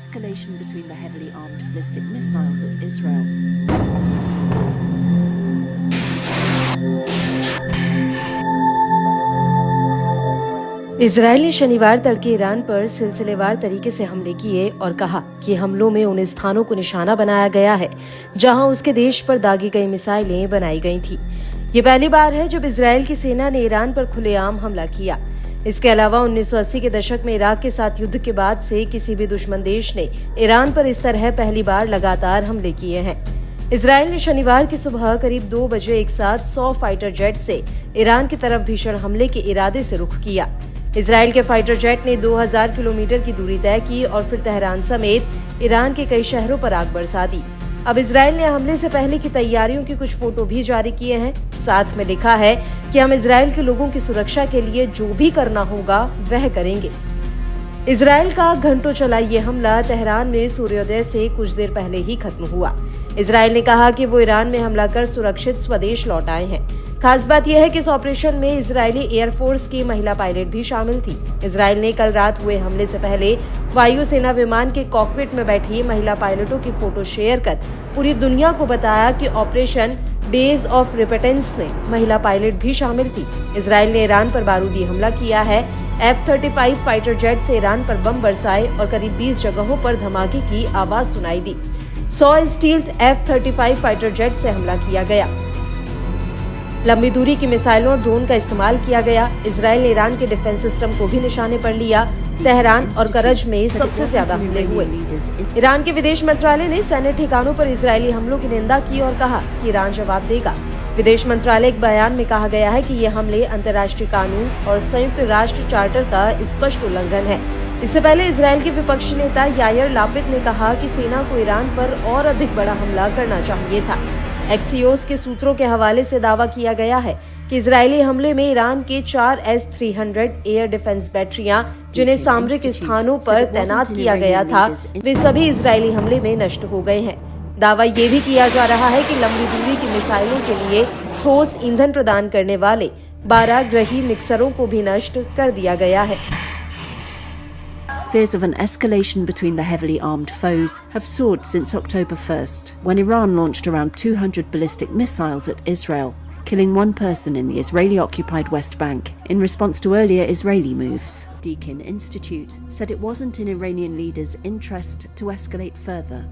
escalation between the heavily armed ballistic missiles at Israel. Israel ने शनिवार तड़के Iran पर सिलसिलेवार तरीके से हमले किए और कहा कि हमलों में उन स्थानों को निशाना बनाया गया है जहां उसके देश पर दागी गई मिसाइलें बनाई गई थी। ये पहली बार है जब इजरायल की सेना ने ईरान पर खुलेआम हमला किया। इसके अलावा 1980 के दशक में इराक के साथ युद्ध के बाद से किसी भी दुश्मन देश ने ईरान पर इस तरह पहली बार लगातार हमले किए हैं। इजरायल ने शनिवार की सुबह करीब 2 बजे एक साथ 100 फाइटर जेट से ईरान की तरफ भीषण हमले के इरादे से रुख किया। इजरायल के फाइटर जेट ने 2000 किलोमीटर की दूरी तय की और फिर तेहरान समेत ईरान के कई शहरों पर आग बरसा दी। अब इजरायल ने हमले से पहले की तैयारियों की कुछ फोटो भी जारी किए हैं। साथ में लिखा है कि हम इजरायल के लोगों की सुरक्षा के लिए जो भी करना होगा वह करेंगे। इजरायल का घंटों चला ये हमला तेहरान में सूर्योदय से कुछ देर पहले ही खत्म हुआ। इजरायल ने कहा कि वो ईरान में हमला कर सुरक्षित स्वदेश लौट आए हैं। खास बात यह है कि इस ऑपरेशन में इजरायली एयरफोर्स की महिला पायलट भी शामिल थी। इजरायल ने कल रात हुए हमले से पहले वायुसेना विमान के कॉकपिट में बैठी महिला पायलटों की फोटो शेयर कर पूरी दुनिया को बताया कि ऑपरेशन डेज ऑफ रिपेटेंस में महिला पायलट भी शामिल थी। इजरायल ने ईरान पर बारूदी हमला किया है। F-35 फाइटर जेट से ईरान पर बम बरसाए और करीब 20 जगहों पर धमाके की आवाज सुनाई दी। 100 स्टील्थ F-35 फाइटर जेट से हमला किया गया। लंबी दूरी की मिसाइलों और ड्रोन का इस्तेमाल किया गया। इजरायल ने ईरान के डिफेंस सिस्टम को भी निशाने पर लिया। तेहरान और करज में सबसे ज्यादा हमले हुए। ईरान के विदेश मंत्रालय ने सैन्य ठिकानों पर इजरायली हमलों की निंदा की और कहा कि ईरान जवाब देगा। विदेश मंत्रालय एक बयान में कहा गया है कि ये हमले अंतर्राष्ट्रीय कानून और संयुक्त राष्ट्र चार्टर का स्पष्ट उल्लंघन है। इससे पहले इजरायल के विपक्षी नेता यायर लापिद ने कहा कि सेना को ईरान पर और अधिक बड़ा हमला करना चाहिए था। एक्सियोस के सूत्रों के हवाले से दावा किया गया है कि इजरायली हमले में ईरान के 4 S-300 एयर डिफेंस बैटरियां, जिन्हें सामरिक स्थानों पर तैनात किया गया था, वे सभी इजरायली हमले में नष्ट हो गए हैं। दावा ये भी किया जा रहा है कि लंबी दूरी की मिसाइलों के लिए ठोस ईंधन प्रदान करने वाले 12 ग्रही मिक्सरों को भी नष्ट कर दिया गया है। Fears of an escalation between the heavily armed foes have soared since October 1st, when Iran launched around 200 ballistic missiles at Israel, killing one person in the Israeli-occupied West Bank in response to earlier Israeli moves. Deakin Institute said it wasn't in Iranian leaders' interest to escalate further.